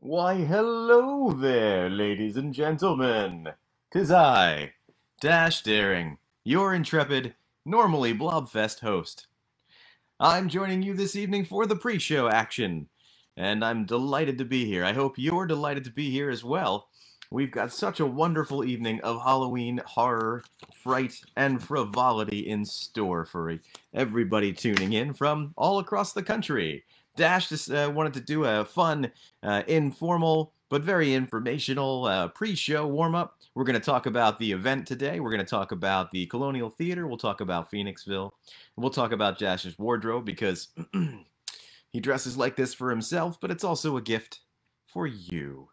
Why, hello there, ladies and gentlemen. 'Tis I, Dash Daring, your intrepid, normally Blobfest host. I'm joining you this evening for the pre-show action, and I'm delighted to be here. I hope you're delighted to be here as well. We've got such a wonderful evening of Halloween horror, fright, and frivolity in store for everybody tuning in from all across the country. Dash just wanted to do a fun, informal, but very informational pre-show warm-up. We're going to talk about the event today. We're going to talk about the Colonial Theater. We'll talk about Phoenixville. We'll talk about Dash's wardrobe because he dresses like this for himself, but it's also a gift for you.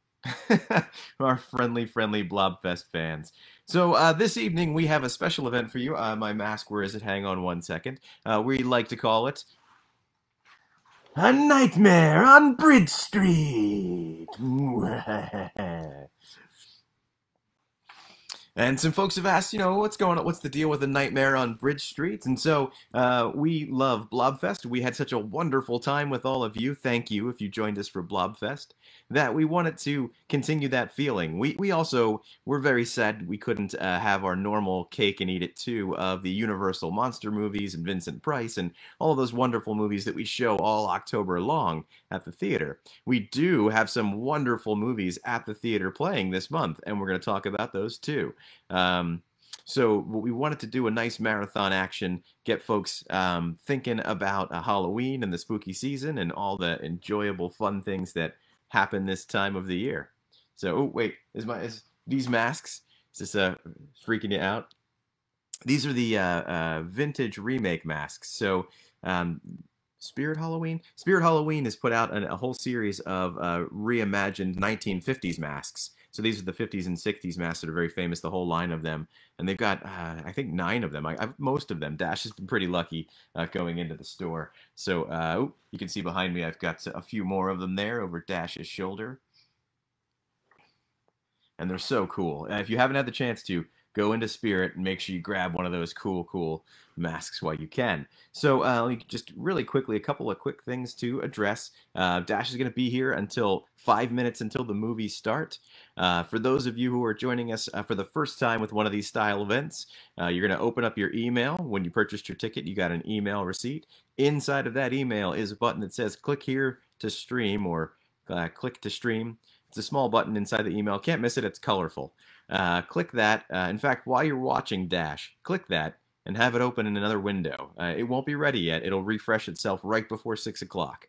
Our friendly Blobfest fans. So this evening we have a special event for you. My mask, where is it? Hang on one second. We like to call it A Nightmare on Bridge Street. And some folks have asked, what's going on? What's the deal with A Nightmare on Bridge Street? And so we love Blobfest. We had such a wonderful time with all of you. Thank you if you joined us for Blobfest. That we wanted to continue that feeling. We also were very sad we couldn't have our normal cake and eat it too of the Universal Monster movies and Vincent Price and all those wonderful movies that we show all October long at the theater. We do have some wonderful movies at the theater playing this month, and we're going to talk about those too. So we wanted to do a nice marathon action, get folks thinking about Halloween and the spooky season and all the enjoyable fun things that happen this time of the year. So, oh wait, is these masks? Is this freaking you out? These are the vintage remake masks. So Spirit Halloween has put out a whole series of reimagined 1950s masks. So these are the 50s and 60s masks that are very famous, the whole line of them. And they've got, I think, 9 of them. Most of them. Dash has been pretty lucky going into the store. So you can see behind me I've got a few more of them there over Dash's shoulder. And they're so cool. If you haven't had the chance to, go into Spirit and make sure you grab one of those cool masks while you can. So just really quickly, a couple of quick things to address. Dash is going to be here until 5 minutes until the movies start. For those of you who are joining us for the first time with one of these style events, you're going to open up your email. When you purchased your ticket, you got an email receipt. Inside of that email is a button that says click here to stream or click to stream. It's a small button inside the email. Can't miss it. It's colorful. Click that. In fact, while you're watching Dash, click that and have it open in another window. It won't be ready yet. It'll refresh itself right before 6 o'clock.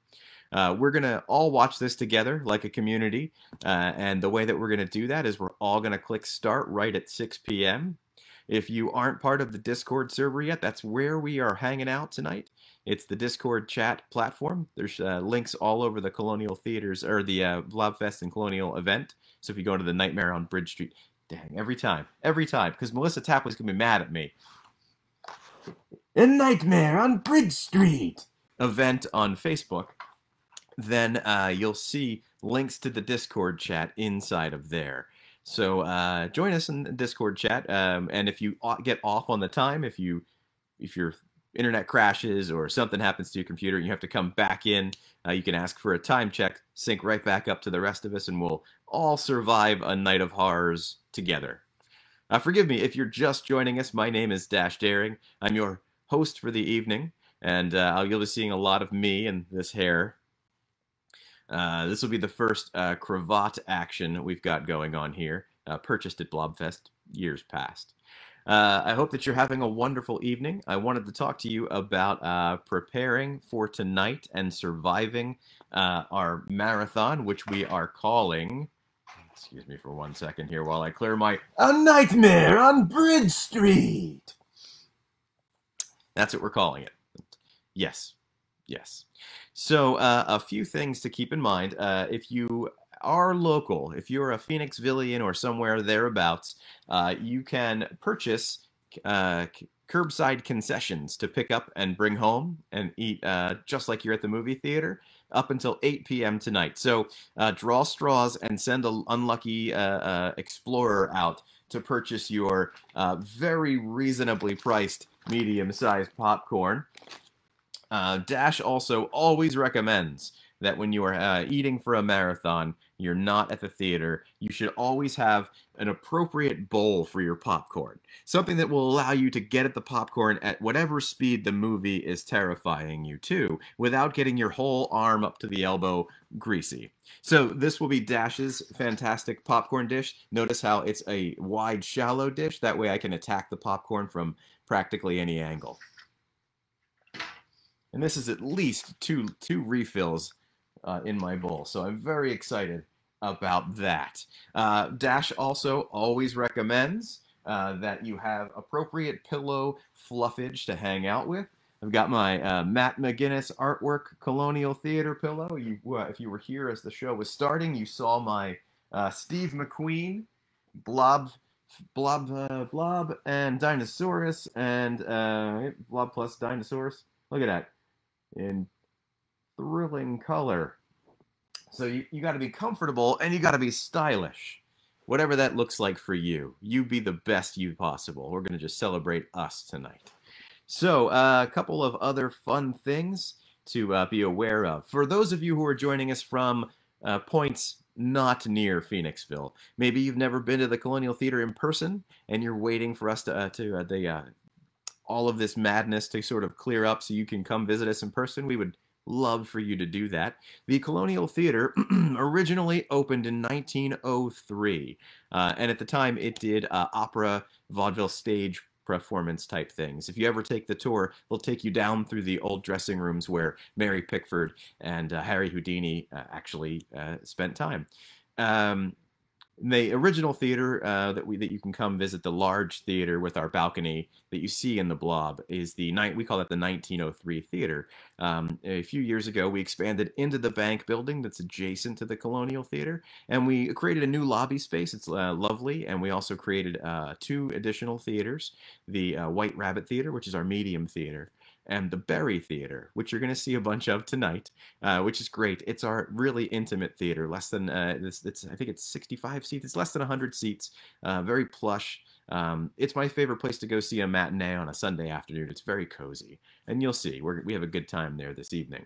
We're going to all watch this together like a community. And the way that we're going to do that is we're all going to click start right at 6 p.m. If you aren't part of the Discord server yet, that's where we are hanging out tonight. It's the Discord chat platform. There's links all over the Colonial Theaters, or the Blobfest and Colonial event. So if you go to the Nightmare on Bridge Street, dang, every time, because Melissa Tapley's going to be mad at me. A Nightmare on Bridge Street event on Facebook, then you'll see links to the Discord chat inside of there. So join us in the Discord chat, and if you get off on the time, if your internet crashes or something happens to your computer and you have to come back in, you can ask for a time check, sync right back up to the rest of us, and we'll all survive a night of horrors together. Forgive me if you're just joining us. My name is Dash Daring. I'm your host for the evening, and you'll be seeing a lot of me and this hair. This will be the first cravat action we've got going on here, purchased at Blobfest years past. I hope that you're having a wonderful evening. I wanted to talk to you about preparing for tonight and surviving our marathon, which we are calling... Excuse me for 1 second here while I clear my... A Nightmare on Bridge Street! That's what we're calling it. Yes. Yes. So a few things to keep in mind. If you are local, if you're a Phoenixvillian or somewhere thereabouts, you can purchase curbside concessions to pick up and bring home and eat just like you're at the movie theater up until 8 p.m. tonight. So draw straws and send an unlucky explorer out to purchase your very reasonably priced medium-sized popcorn. Dash also always recommends that when you are eating for a marathon, you're not at the theater, you should always have an appropriate bowl for your popcorn. Something that will allow you to get at the popcorn at whatever speed the movie is terrifying you to, without getting your whole arm up to the elbow greasy. So this will be Dash's fantastic popcorn dish. Notice how it's a wide, shallow dish. That way I can attack the popcorn from practically any angle. And this is at least two refills in my bowl, so I'm very excited about that. Dash also always recommends that you have appropriate pillow fluffage to hang out with. I've got my Matt McGinnis artwork Colonial Theater pillow. If you were here as the show was starting, you saw my Steve McQueen Blob and Dinosaurus and Blob plus Dinosaurus. Look at that. In thrilling color. So you got to be comfortable and you got to be stylish. Whatever that looks like for you. You be the best you possible. We're going to just celebrate us tonight. So a couple of other fun things to be aware of. For those of you who are joining us from points not near Phoenixville, maybe you've never been to the Colonial Theater in person and you're waiting for us to all of this madness to sort of clear up so you can come visit us in person. We would love for you to do that. The Colonial Theater originally opened in 1903, and at the time it did opera, vaudeville stage performance type things. If you ever take the tour, they'll take you down through the old dressing rooms where Mary Pickford and Harry Houdini actually spent time. The original theater that you can come visit, the large theater with our balcony that you see in the blob, is we call it the 1903 theater. A few years ago, we expanded into the bank building that's adjacent to the Colonial Theater, and we created a new lobby space. It's lovely, and we also created 2 additional theaters: the White Rabbit Theater, which is our medium theater, and the Berry Theater, which you're going to see a bunch of tonight, which is great. It's our really intimate theater. Less than I think it's 65 seats. It's less than 100 seats. Very plush. It's my favorite place to go see a matinee on a Sunday afternoon. It's very cozy, and you'll see we have a good time there this evening.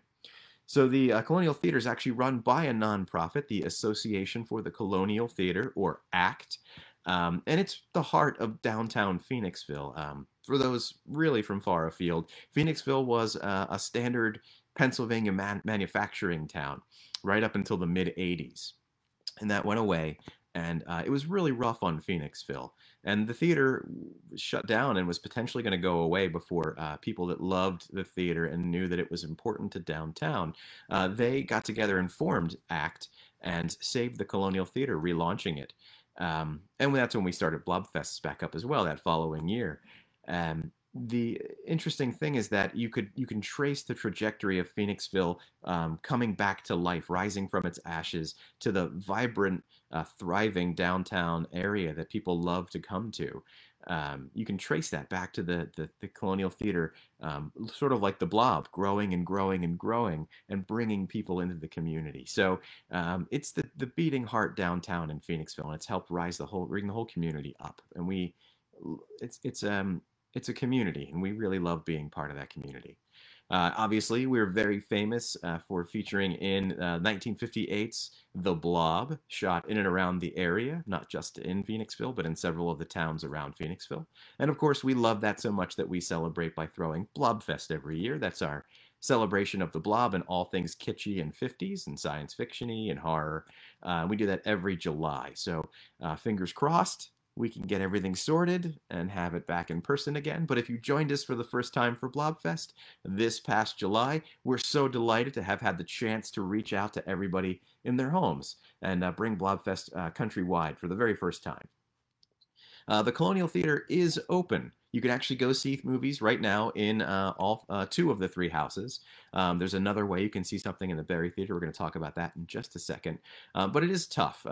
So the Colonial Theater is actually run by a nonprofit, the Association for the Colonial Theater, or ACT, and it's the heart of downtown Phoenixville. For those really from far afield, Phoenixville was a standard Pennsylvania manufacturing town right up until the mid-'80s. And that went away, and it was really rough on Phoenixville. And the theater shut down and was potentially going to go away before people that loved the theater and knew that it was important to downtown, they got together and formed ACT and saved the Colonial Theater, relaunching it. And that's when we started Blobfests back up as well that following year. The interesting thing is that you can trace the trajectory of Phoenixville coming back to life, rising from its ashes to the vibrant, thriving downtown area that people love to come to. You can trace that back to the Colonial Theater, sort of like the blob, growing and growing and growing and bringing people into the community. So it's the beating heart downtown in Phoenixville, and it's helped bring the whole community up. And it's a community, and we really love being part of that community. Obviously, we're very famous for featuring in 1958's The Blob, shot in and around the area, not just in Phoenixville, but in several of the towns around Phoenixville. And of course, we love that so much that we celebrate by throwing Blobfest every year. That's our celebration of the blob and all things kitschy and 50s and science fiction-y and horror. We do that every July. So fingers crossed, we can get everything sorted and have it back in person again. But if you joined us for the first time for Blobfest this past July, we're so delighted to have had the chance to reach out to everybody in their homes and bring Blobfest countrywide for the very first time. The Colonial Theater is open. You can actually go see movies right now in all 2 of the 3 houses. There's another way you can see something in the Berry Theater. We're going to talk about that in just a second. But it is tough.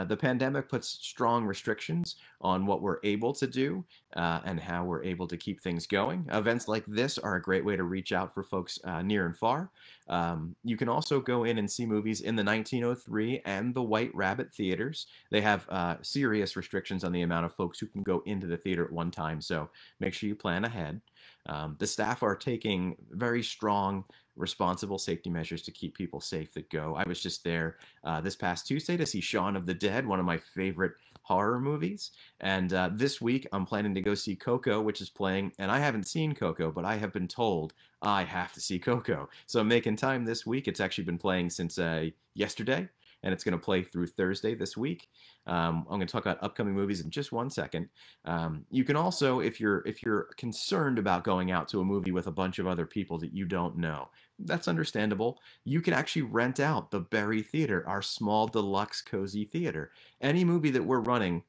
The pandemic puts strong restrictions on what we're able to do and how we're able to keep things going. Events like this are a great way to reach out for folks near and far. You can also go in and see movies in the 1903 and the White Rabbit theaters. They have serious restrictions on the amount of folks who can go into the theater at one time, so make sure you plan ahead. The staff are taking very strong responsible safety measures to keep people safe that go. I was just there this past Tuesday to see Shaun of the Dead, one of my favorite horror movies. And this week, I'm planning to go see Coco, which is playing. And I haven't seen Coco, but I have been told I have to see Coco. So I'm making time this week. It's actually been playing since yesterday, and it's going to play through Thursday this week. I'm going to talk about upcoming movies in just one second. You can also, if you're concerned about going out to a movie with a bunch of other people that you don't know, that's understandable. You can actually rent out the Berry Theater, our small deluxe cozy theater. Any movie that we're running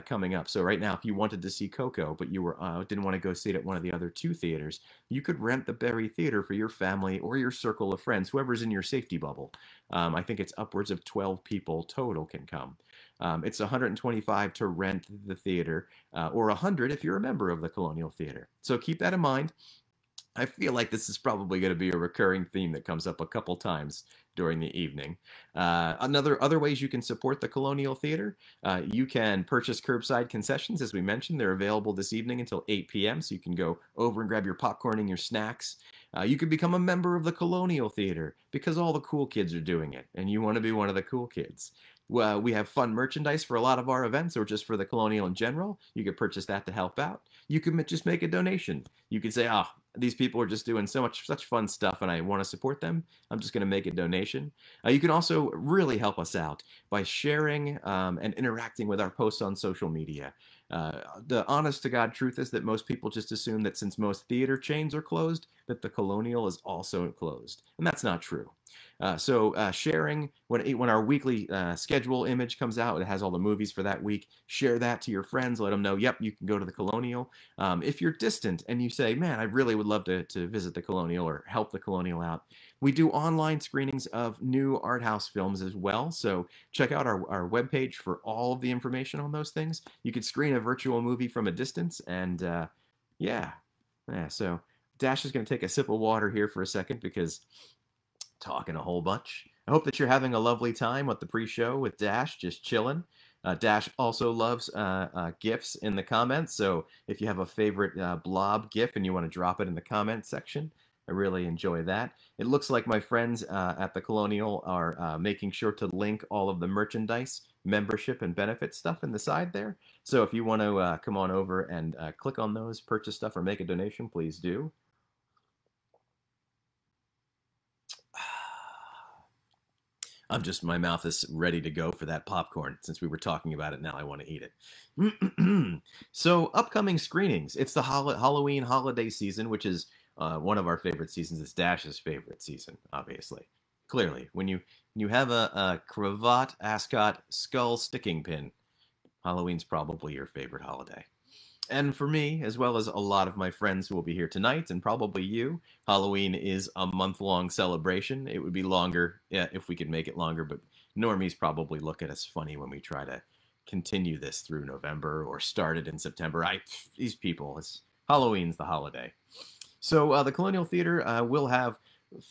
coming up. So right now, if you wanted to see Coco, but you didn't want to go see it at one of the other two theaters, you could rent the Berry Theater for your family or your circle of friends, whoever's in your safety bubble. I think it's upwards of 12 people total can come. It's $125 to rent the theater, or $100 if you're a member of the Colonial Theater. So keep that in mind. I feel like this is probably going to be a recurring theme that comes up a couple times during the evening. Other ways you can support the Colonial Theater, you can purchase curbside concessions. As we mentioned, they're available this evening until 8 p.m., so you can go over and grab your popcorn and your snacks. You could become a member of the Colonial Theater because all the cool kids are doing it, and you want to be one of the cool kids. We have fun merchandise for a lot of our events, or just for the Colonial in general. You could purchase that to help out. You could just make a donation. You could say, these people are just doing such fun stuff, and I want to support them. I'm just going to make a donation. You can also really help us out by sharing and interacting with our posts on social media. The honest-to-God truth is that most people just assume that since most theater chains are closed, that the Colonial is also closed, and that's not true. So sharing, when our weekly schedule image comes out, it has all the movies for that week. Share that to your friends. Let them know, yep, you can go to the Colonial. If you're distant and you say, man, I really would love to visit the Colonial or help the Colonial out, we do online screenings of new art house films as well. So check out our webpage for all of the information on those things. You could screen a virtual movie from a distance, and yeah. So Dash is going to take a sip of water here for a second because talking a whole bunch. I hope that you're having a lovely time with the pre-show with Dash, just chilling. Dash also loves GIFs in the comments, so if you have a favorite blob GIF and you want to drop it in the comment section, I really enjoy that. It looks like my friends at the Colonial are making sure to link all of the merchandise, membership, and benefit stuff in the side there. So if you want to come on over and click on those, purchase stuff, or make a donation, please do. My mouth is ready to go for that popcorn. Since we were talking about it, now I want to eat it. So, upcoming screenings. It's the Halloween holiday season, which is one of our favorite seasons. It's Dash's favorite season, obviously. Clearly, when you have a cravat, ascot, skull sticking pin, Halloween's probably your favorite holiday. And for me, as well as a lot of my friends who will be here tonight, and probably you, Halloween is a month-long celebration. It would be longer if we could make it longer, but normies probably look at us funny when we try to continue this through November or start it in September. These people, Halloween's the holiday. So the Colonial Theater will have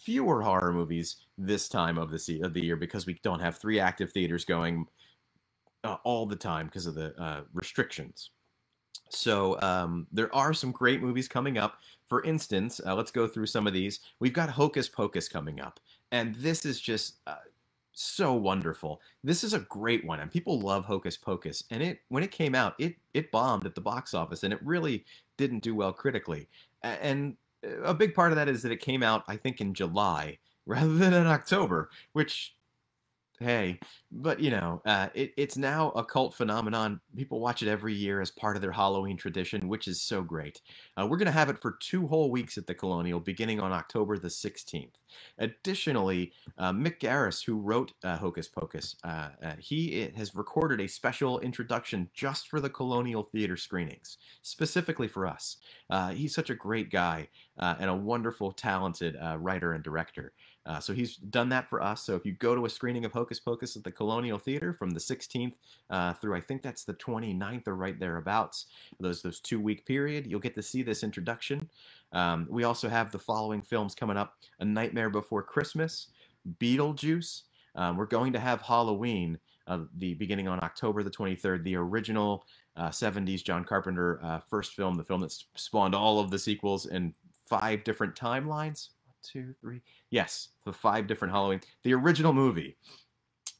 fewer horror movies this time of the year because we don't have 3 active theaters going all the time because of the restrictions. So there are some great movies coming up. For instance, let's go through some of these. We've got Hocus Pocus coming up, and this is just so wonderful. This is a great one, and people love Hocus Pocus. And when it came out, it bombed at the box office, and it really didn't do well critically. And a big part of that is that it came out, I think, in July rather than in October, which, hey, but it's now a cult phenomenon. People watch it every year as part of their Halloween tradition, which is so great. We're going to have it for 2 whole weeks at the Colonial, beginning on October the 16th. Additionally, Mick Garris, who wrote Hocus Pocus, he has recorded a special introduction just for the Colonial Theater screenings, specifically for us. He's such a great guy and a wonderful, talented writer and director. So he's done that for us. So if you go to a screening of Hocus Pocus at the Colonial Theater from the 16th through, I think that's the 29th or right thereabouts, those 2-week period, you'll get to see this introduction. We also have the following films coming up: A Nightmare Before Christmas, Beetlejuice. We're going to have Halloween, the beginning on October the 23rd, the original 70s John Carpenter first film, the film that spawned all of the sequels in 5 different timelines. two, three. Yes, the 5 different Halloween. The original movie.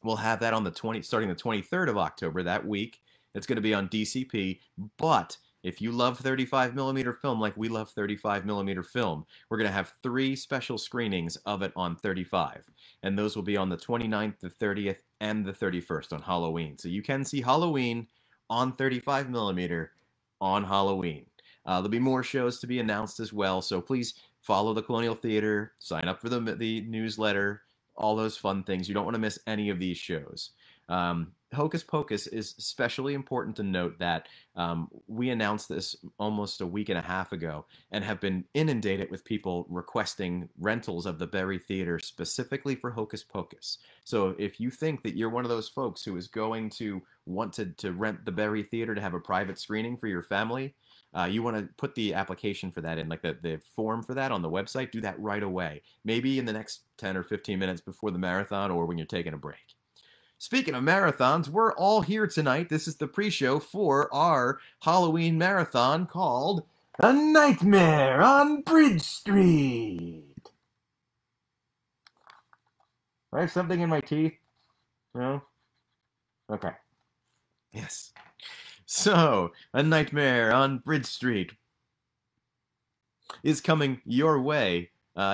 We'll have that on the starting the 23rd of October that week. It's going to be on DCP, but if you love 35 millimeter film like we love 35 millimeter film, we're going to have 3 special screenings of it on 35. And those will be on the 29th, the 30th, and the 31st on Halloween. So you can see Halloween on 35 millimeter on Halloween. There'll be more shows to be announced as well, so please follow the Colonial Theater, sign up for the newsletter, all those fun things. You don't want to miss any of these shows. Hocus Pocus is especially important to note that we announced this almost a week and a half ago and have been inundated with people requesting rentals of the Berry Theater specifically for Hocus Pocus. So if you think that you're one of those folks who is going to want to rent the Berry Theater to have a private screening for your family, you want to put the application for that in, like the form for that on the website. Do that right away. Maybe in the next 10 or 15 minutes before the marathon or when you're taking a break. Speaking of marathons, we're all here tonight. This is the pre-show for our Halloween marathon called A Nightmare on Bridge Street. I have something in my teeth? No? Okay. Yes. So, A Nightmare on Bridge Street is coming your way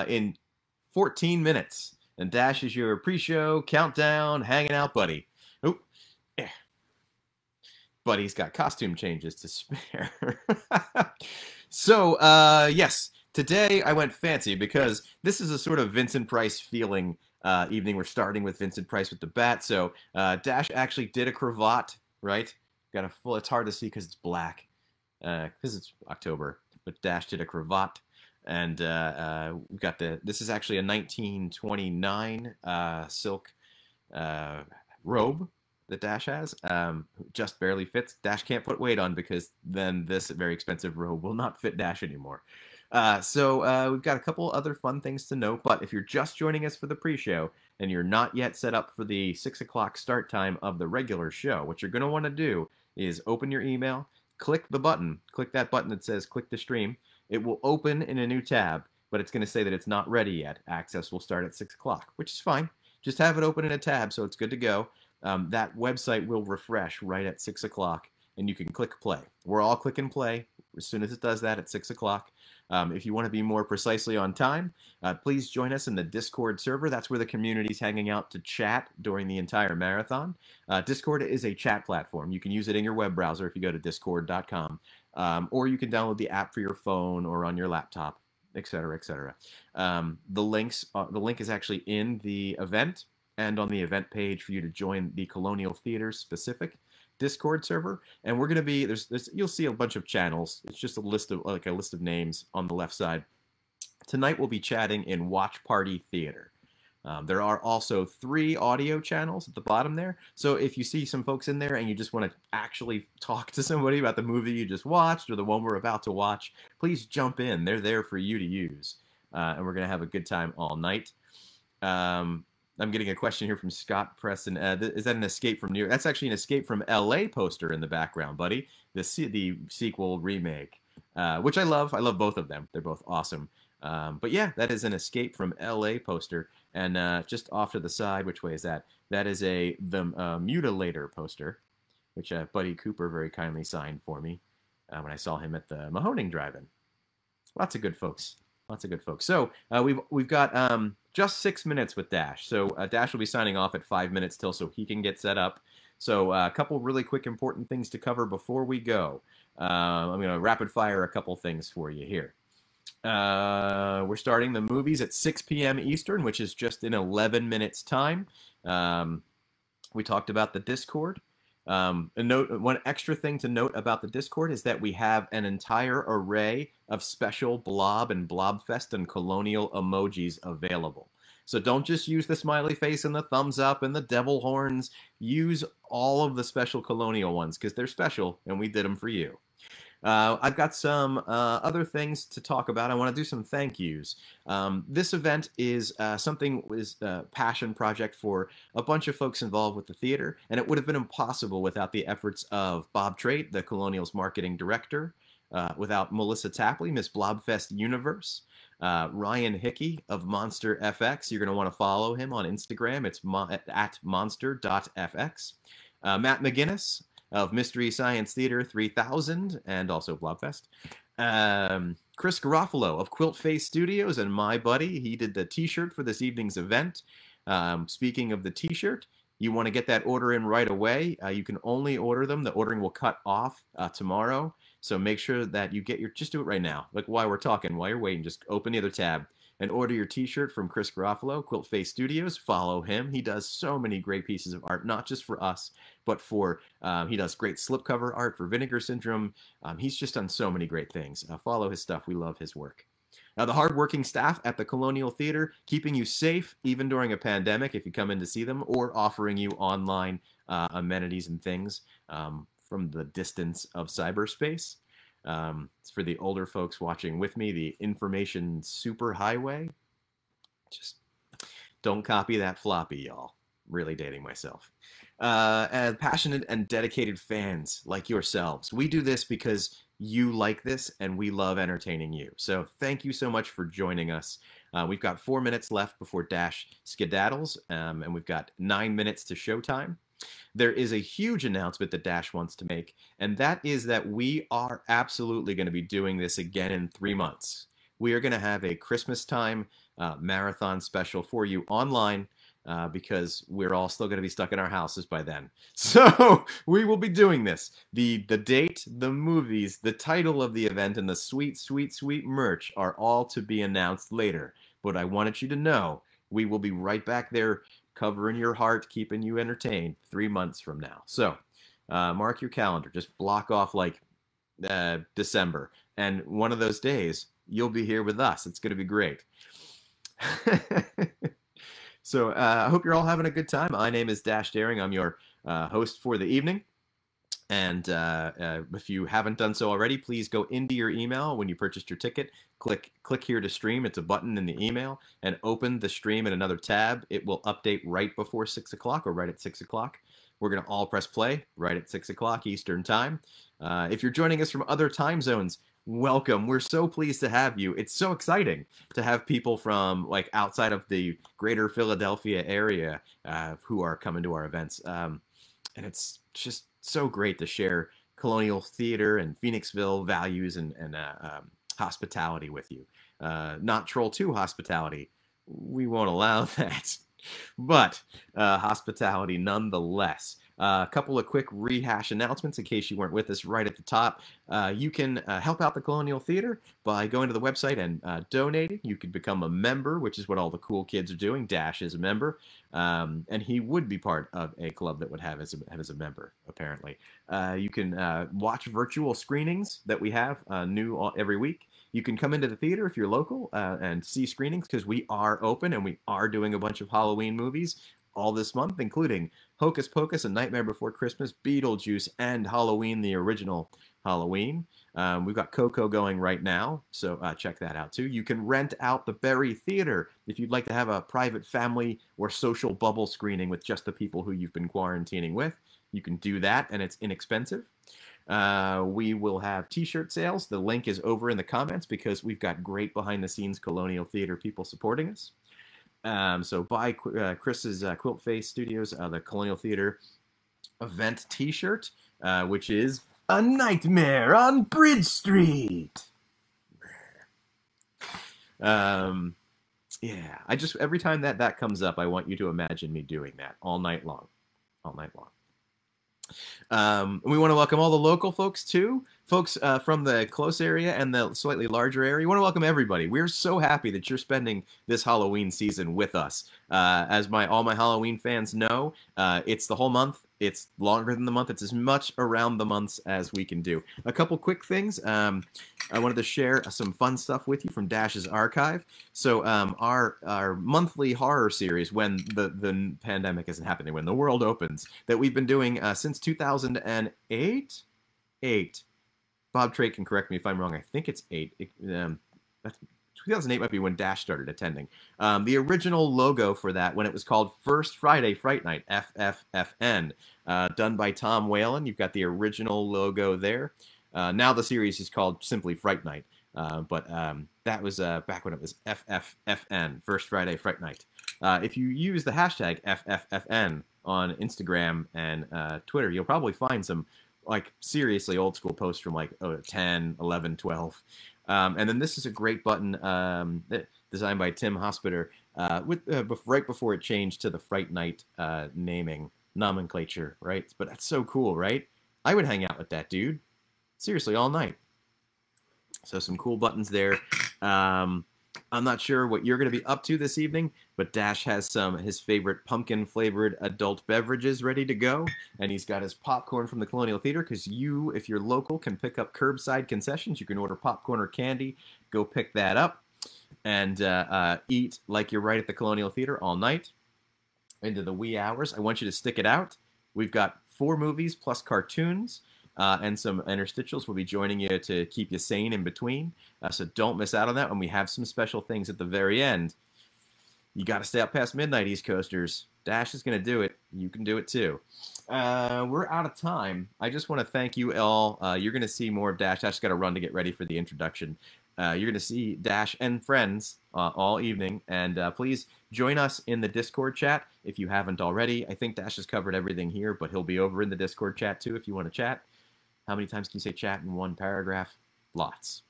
in 14 minutes. And Dash is your pre-show, countdown, hanging out buddy. Oh, yeah. Buddy's got costume changes to spare. So, yes, today I went fancy because this is a sort of Vincent Price feeling evening. We're starting with Vincent Price with the bat. So, Dash actually did a cravat, right? Got a full, it's hard to see because it's black, because it's October, but Dash did a cravat. And we've got this is actually a 1929 silk robe that Dash has. Just barely fits. Dash can't put weight on because then this very expensive robe will not fit Dash anymore. So we've got a couple other fun things to note, but if you're just joining us for the pre-show and you're not yet set up for the 6 o'clock start time of the regular show, what you're going to want to do is open your email, click the button, click that button that says click to stream. It will open in a new tab, but it's going to say that it's not ready yet. Access will start at 6 o'clock, which is fine. Just have it open in a tab so it's good to go. That website will refresh right at 6 o'clock, and you can click play. We're all click and play as soon as it does that at 6 o'clock. If you want to be more precisely on time, please join us in the Discord server. That's where the community's hanging out to chat during the entire marathon. Discord is a chat platform. You can use it in your web browser if you go to discord.com. Or you can download the app for your phone or on your laptop, etc., etc. The link is actually in the event and on the event page for you to join the Colonial Theater specific Discord server. And we're going to be you'll see a bunch of channels. It's just a list of names on the left side. Tonight we'll be chatting in Watch Party Theater. There are also 3 audio channels at the bottom there. So if you see some folks in there and you just want to actually talk to somebody about the movie you just watched or the one we're about to watch, please jump in. They're there for you to use. And we're going to have a good time all night. I'm getting a question here from Scott Preston. Is that an Escape from New York? That's actually an Escape from LA poster in the background, buddy. The sequel remake, which I love. I love both of them. They're both awesome. But yeah, that is an Escape from LA poster. And just off to the side, which way is that? That is the Mutilator poster, which Buddy Cooper very kindly signed for me when I saw him at the Mahoning Drive-In. Lots of good folks. Lots of good folks. So we've got just 6 minutes with Dash. So Dash will be signing off at 5 minutes till so he can get set up. So a couple really quick important things to cover before we go. I'm going to rapid fire a couple things for you here. We're starting the movies at 6 p.m. Eastern, which is just in 11 minutes time. We talked about the Discord. One extra thing to note about the Discord is that we have an entire array of special Blob and Blobfest and Colonial emojis available. So don't just use the smiley face and the thumbs up and the devil horns. Use all of the special Colonial ones because they're special and we did them for you. I've got some other things to talk about. I want to do some thank yous. This event is a passion project for a bunch of folks involved with the theater, and it would have been impossible without the efforts of Bob Trait, the Colonial's marketing director, without Melissa Tapley, Miss Blobfest Universe, Ryan Hickey of Monster FX. You're going to want to follow him on Instagram. It's at monster.fx. Matt McGinnis of Mystery Science Theater 3000 and also Blobfest. Chris Garofalo of Quilt Face Studios and my buddy. He did the t-shirt for this evening's event. Speaking of the t-shirt, you want to get that order in right away. You can only order them. The ordering will cut off tomorrow. So make sure that you get just do it right now. Like while we're talking, while you're waiting, just open the other tab and order your t-shirt from Chris Garofalo, Quilt Face Studios. Follow him. He does so many great pieces of art, not just for us, but for, he does great slipcover art for Vinegar Syndrome. He's just done so many great things. Follow his stuff. We love his work. The hardworking staff at the Colonial Theater, keeping you safe even during a pandemic if you come in to see them, or offering you online amenities and things from the distance of cyberspace. It's for the older folks watching with me, the information superhighway. Just don't copy that floppy, y'all. Really dating myself. And passionate and dedicated fans like yourselves. We do this because you like this and we love entertaining you. So thank you so much for joining us. We've got 4 minutes left before Dash skedaddles, and we've got 9 minutes to showtime. There is a huge announcement that Dash wants to make, and that is that we are absolutely going to be doing this again in 3 months. We are going to have a Christmas time marathon special for you online because we're all still going to be stuck in our houses by then. So we will be doing this. The date, the movies, the title of the event, and the sweet, sweet, sweet merch are all to be announced later. But I wanted you to know we will be right back there covering your heart, keeping you entertained 3 months from now. So mark your calendar. Just block off like December. And one of those days, you'll be here with us. It's going to be great. So I hope you're all having a good time. My name is Dash Daring. I'm your host for the evening. And if you haven't done so already, please go into your email when you purchased your ticket. Click here to stream. It's a button in the email. And open the stream in another tab. It will update right before 6 o'clock or right at 6 o'clock. We're going to all press play right at 6 o'clock Eastern Time. If you're joining us from other time zones, welcome. We're so pleased to have you. It's so exciting to have people from like outside of the greater Philadelphia area who are coming to our events. And it's just so great to share Colonial Theater and Phoenixville values and hospitality with you. Not Troll 2 hospitality. We won't allow that. But hospitality nonetheless. A couple of quick rehash announcements in case you weren't with us right at the top. You can help out the Colonial Theater by going to the website and donating. You can become a member, which is what all the cool kids are doing. Dash is a member, and he would be part of a club that would have as a member, apparently. You can watch virtual screenings that we have new every week. You can come into the theater if you're local and see screenings because we are open and we are doing a bunch of Halloween movies all this month, including Hocus Pocus, A Nightmare Before Christmas, Beetlejuice, and Halloween, the original Halloween. We've got Coco going right now, so check that out too. You can rent out the Berry Theater if you'd like to have a private family or social bubble screening with just the people who you've been quarantining with. You can do that, and it's inexpensive. We will have t-shirt sales. The link is over in the comments because we've got great behind-the-scenes Colonial Theater people supporting us. So buy Chris's Quilt Face Studios, the Colonial Theater event t-shirt, which is A Nightmare on Bridge Street. Yeah, every time that comes up, I want you to imagine me doing that all night long. All night long. We want to welcome all the local folks too, folks from the close area and the slightly larger area. We want to welcome everybody. We're so happy that you're spending this Halloween season with us. As all my Halloween fans know, it's the whole month. It's longer than the month. It's as much around the months as we can do. A couple quick things. I wanted to share some fun stuff with you from Dash's archive. So our monthly horror series, when the pandemic isn't happening, when the world opens, that we've been doing since 2008? 8. Bob Trait can correct me if I'm wrong. I think it's 8. 2008 might be when Dash started attending. The original logo for that, when it was called First Friday Fright Night, FFFN, done by Tom Whalen. You've got the original logo there. Now the series is called simply Fright Night. But that was back when it was FFFN, First Friday Fright Night. If you use the hashtag FFFN on Instagram and Twitter, you'll probably find some like seriously old school posts from like 10, 11, 12. And then this is a great button designed by Tim Hospiter right before it changed to the Fright Night naming nomenclature, right? But that's so cool, right? I would hang out with that dude. Seriously, all night. So some cool buttons there. I'm not sure what you're going to be up to this evening, but Dash has his favorite pumpkin-flavored adult beverages ready to go, and he's got his popcorn from the Colonial Theater, because you, if you're local, can pick up curbside concessions. You can order popcorn or candy, go pick that up, and eat like you're right at the Colonial Theater all night into the wee hours. I want you to stick it out. We've got 4 movies plus cartoons. And some interstitials will be joining you to keep you sane in between. So don't miss out on that. And we have some special things at the very end. You got to stay up past midnight, East Coasters. Dash is going to do it. You can do it too. We're out of time. I just want to thank you all. You're going to see more of Dash. Dash's got to run to get ready for the introduction. You're going to see Dash and friends all evening. And please join us in the Discord chat if you haven't already. I think Dash has covered everything here, but he'll be over in the Discord chat too if you want to chat. How many times can you say chat in one paragraph? Lots.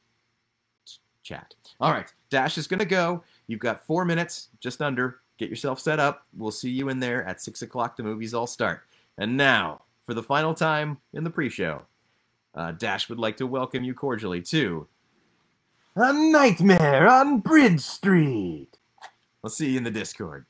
Chat. All right. Dash is going to go. You've got 4 minutes, just under. Get yourself set up. We'll see you in there at 6 o'clock. The movies all start. And now, for the final time in the pre-show, Dash would like to welcome you cordially to A Nightmare on Bridge Street. I'll see you in the Discord.